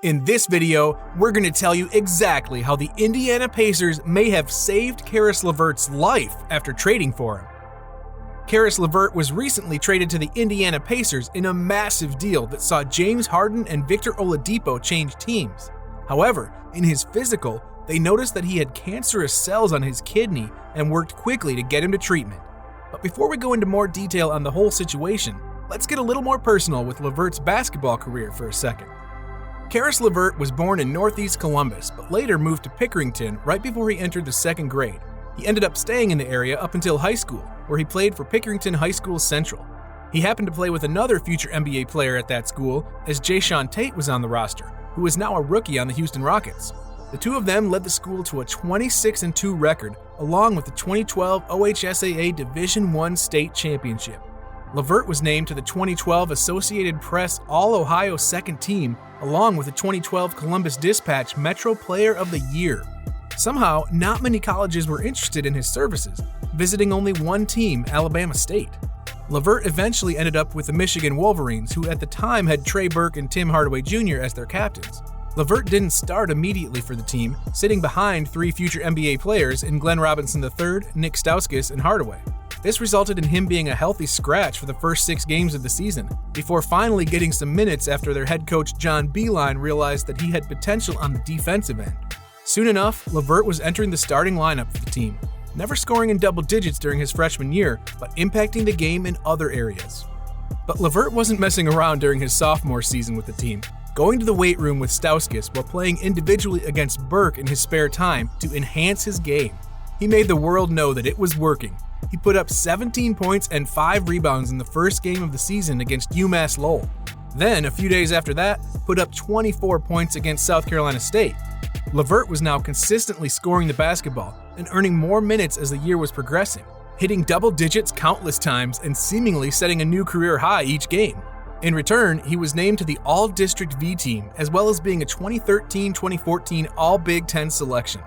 In this video, we're going to tell you exactly how the Indiana Pacers may have saved Caris LeVert's life after trading for him. Caris LeVert was recently traded to the Indiana Pacers in a massive deal that saw James Harden and Victor Oladipo change teams. However, in his physical, they noticed that he had cancerous cells on his kidney and worked quickly to get him to treatment. But before we go into more detail on the whole situation, let's get a little more personal with LeVert's basketball career for a second. Caris LeVert was born in Northeast Columbus, but later moved to Pickerington right before he entered the second grade. He ended up staying in the area up until high school, where he played for Pickerington High School Central. He happened to play with another future NBA player at that school, as Jae'Sean Tate was on the roster, who is now a rookie on the Houston Rockets. The two of them led the school to a 26-2 record, along with the 2012 OHSAA Division I State Championship. LeVert was named to the 2012 Associated Press All-Ohio Second Team, along with the 2012 Columbus Dispatch Metro Player of the Year. Somehow, not many colleges were interested in his services, visiting only one team, Alabama State. LeVert eventually ended up with the Michigan Wolverines, who at the time had Trey Burke and Tim Hardaway Jr. as their captains. LeVert didn't start immediately for the team, sitting behind three future NBA players in Glenn Robinson III, Nick Stauskas, and Hardaway. This resulted in him being a healthy scratch for the first 6 games of the season, before finally getting some minutes after their head coach John Beilein realized that he had potential on the defensive end. Soon enough, LeVert was entering the starting lineup for the team, never scoring in double digits during his freshman year, but impacting the game in other areas. But LeVert wasn't messing around during his sophomore season with the team, going to the weight room with Stauskas while playing individually against Burke in his spare time to enhance his game. He made the world know that it was working. He put up 17 points and 5 rebounds in the first game of the season against UMass Lowell. Then, a few days after that, put up 24 points against South Carolina State. LeVert was now consistently scoring the basketball and earning more minutes as the year was progressing, hitting double digits countless times and seemingly setting a new career high each game. In return, he was named to the All-District V team, as well as being a 2013-2014 All-Big Ten selection.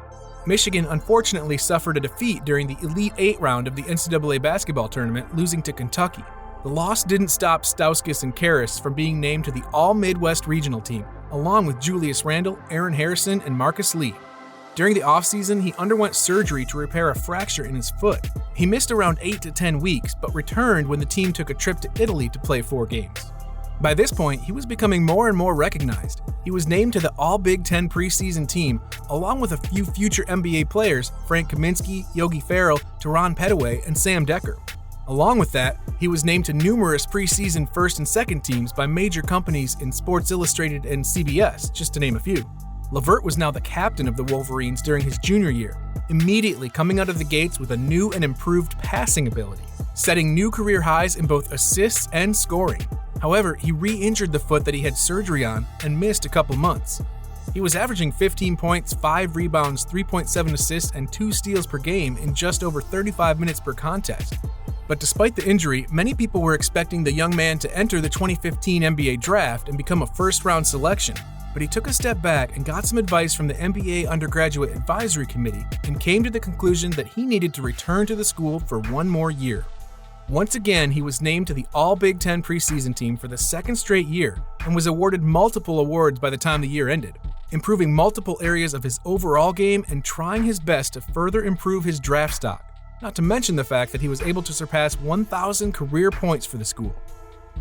Michigan unfortunately suffered a defeat during the Elite Eight round of the NCAA basketball tournament, losing to Kentucky. The loss didn't stop Stauskas and Caris from being named to the All-Midwest regional team, along with Julius Randle, Aaron Harrison, and Marcus Lee. During the offseason, he underwent surgery to repair a fracture in his foot. He missed around 8 to 10 weeks, but returned when the team took a trip to Italy to play 4 games. By this point, he was becoming more and more recognized. He was named to the All-Big Ten preseason team, along with a few future NBA players, Frank Kaminsky, Yogi Ferrell, Teron Petaway, and Sam Decker. Along with that, he was named to numerous preseason first and second teams by major companies in Sports Illustrated and CBS, just to name a few. LeVert was now the captain of the Wolverines during his junior year, immediately coming out of the gates with a new and improved passing ability, setting new career highs in both assists and scoring. However, he re-injured the foot that he had surgery on and missed a couple months. He was averaging 15 points, 5 rebounds, 3.7 assists, and 2 steals per game in just over 35 minutes per contest. But despite the injury, many people were expecting the young man to enter the 2015 NBA draft and become a first-round selection. But he took a step back and got some advice from the NBA Undergraduate Advisory Committee and came to the conclusion that he needed to return to the school for one more year. Once again, he was named to the All-Big Ten preseason team for the second straight year and was awarded multiple awards by the time the year ended, improving multiple areas of his overall game and trying his best to further improve his draft stock, not to mention the fact that he was able to surpass 1,000 career points for the school.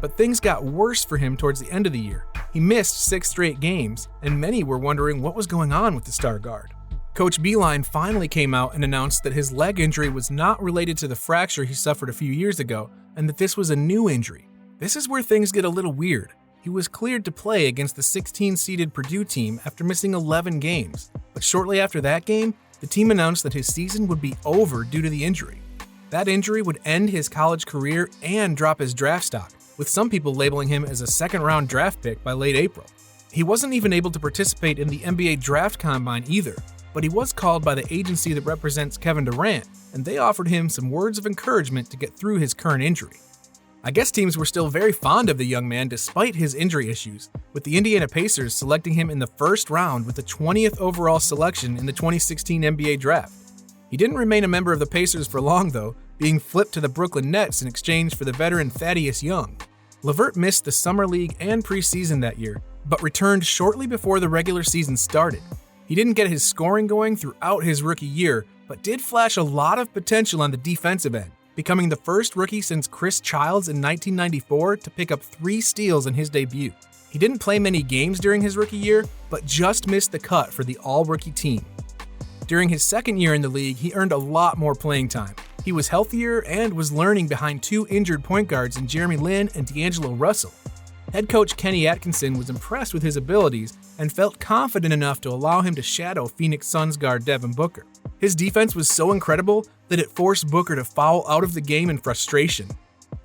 But things got worse for him towards the end of the year. He missed 6 straight games, and many were wondering what was going on with the star guard. Coach Beilein finally came out and announced that his leg injury was not related to the fracture he suffered a few years ago, and that this was a new injury. This is where things get a little weird. He was cleared to play against the 16-seeded Purdue team after missing 11 games, but shortly after that game, the team announced that his season would be over due to the injury. That injury would end his college career and drop his draft stock, with some people labeling him as a second-round draft pick by late April. He wasn't even able to participate in the NBA Draft Combine either, but he was called by the agency that represents Kevin Durant, and they offered him some words of encouragement to get through his current injury. I guess teams were still very fond of the young man despite his injury issues, with the Indiana Pacers selecting him in the first round with the 20th overall selection in the 2016 NBA Draft. He didn't remain a member of the Pacers for long though, being flipped to the Brooklyn Nets in exchange for the veteran Thaddeus Young. LeVert missed the Summer League and preseason that year, but returned shortly before the regular season started. He didn't get his scoring going throughout his rookie year, but did flash a lot of potential on the defensive end, becoming the first rookie since Chris Childs in 1994 to pick up 3 steals in his debut. He didn't play many games during his rookie year, but just missed the cut for the all-rookie team. During his second year in the league, he earned a lot more playing time. He was healthier and was learning behind 2 injured point guards in Jeremy Lin and D'Angelo Russell. Head coach Kenny Atkinson was impressed with his abilities and felt confident enough to allow him to shadow Phoenix Suns guard Devin Booker. His defense was so incredible that it forced Booker to foul out of the game in frustration.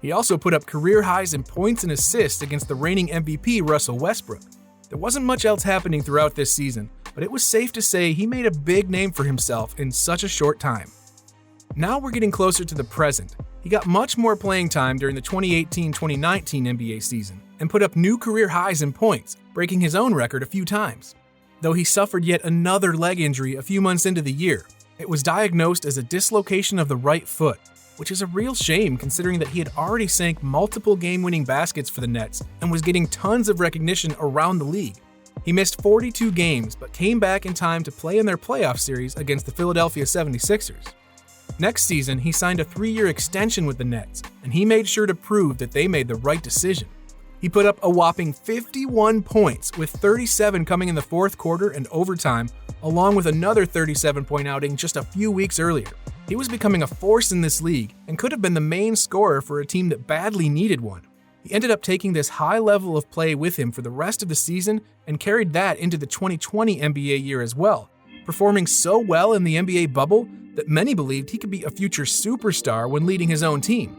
He also put up career highs in points and assists against the reigning MVP Russell Westbrook. There wasn't much else happening throughout this season, but it was safe to say he made a big name for himself in such a short time. Now we're getting closer to the present. He got much more playing time during the 2018-2019 NBA season and put up new career highs in points, breaking his own record a few times. Though he suffered yet another leg injury a few months into the year, it was diagnosed as a dislocation of the right foot, which is a real shame considering that he had already sank multiple game-winning baskets for the Nets and was getting tons of recognition around the league. He missed 42 games but came back in time to play in their playoff series against the Philadelphia 76ers. Next season, he signed a 3-year extension with the Nets, and he made sure to prove that they made the right decision. He put up a whopping 51 points, with 37 coming in the fourth quarter and overtime, along with another 37-point outing just a few weeks earlier. He was becoming a force in this league and could have been the main scorer for a team that badly needed one. He ended up taking this high level of play with him for the rest of the season and carried that into the 2020 NBA year as well, performing so well in the NBA bubble that many believed he could be a future superstar when leading his own team.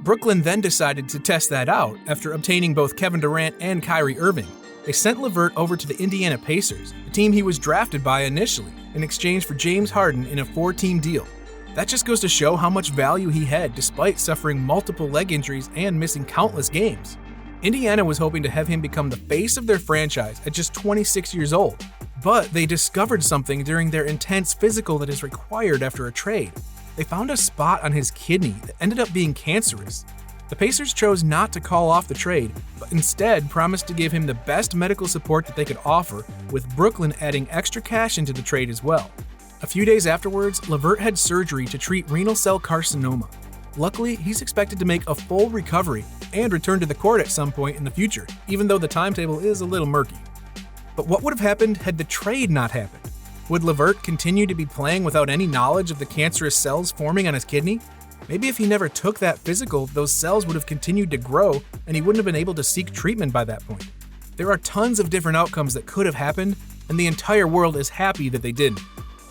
Brooklyn then decided to test that out after obtaining both Kevin Durant and Kyrie Irving. They sent LeVert over to the Indiana Pacers, the team he was drafted by initially, in exchange for James Harden in a 4-team deal. That just goes to show how much value he had despite suffering multiple leg injuries and missing countless games. Indiana was hoping to have him become the face of their franchise at just 26 years old, but they discovered something during their intense physical that is required after a trade. They found a spot on his kidney that ended up being cancerous. The Pacers chose not to call off the trade, but instead promised to give him the best medical support that they could offer, with Brooklyn adding extra cash into the trade as well. A few days afterwards, LeVert had surgery to treat renal cell carcinoma. Luckily, he's expected to make a full recovery and return to the court at some point in the future, even though the timetable is a little murky. But what would have happened had the trade not happened? Would LeVert continue to be playing without any knowledge of the cancerous cells forming on his kidney? Maybe if he never took that physical, those cells would have continued to grow and he wouldn't have been able to seek treatment by that point. There are tons of different outcomes that could have happened, and the entire world is happy that they didn't.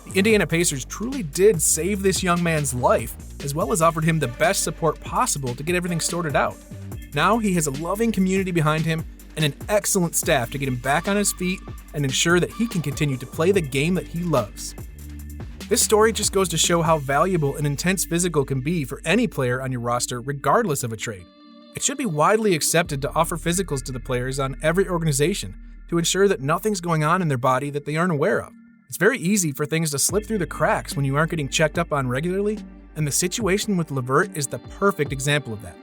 The Indiana Pacers truly did save this young man's life, as well as offered him the best support possible to get everything sorted out. Now he has a loving community behind him and an excellent staff to get him back on his feet and ensure that he can continue to play the game that he loves. This story just goes to show how valuable an intense physical can be for any player on your roster regardless of a trade. It should be widely accepted to offer physicals to the players on every organization to ensure that nothing's going on in their body that they aren't aware of. It's very easy for things to slip through the cracks when you aren't getting checked up on regularly, and the situation with LeVert is the perfect example of that.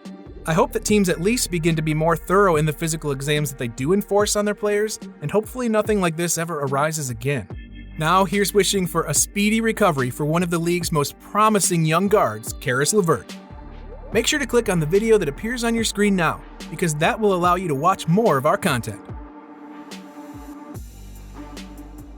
I hope that teams at least begin to be more thorough in the physical exams that they do enforce on their players, and hopefully nothing like this ever arises again. Now here's wishing for a speedy recovery for one of the league's most promising young guards, Caris LeVert. Make sure to click on the video that appears on your screen now, because that will allow you to watch more of our content.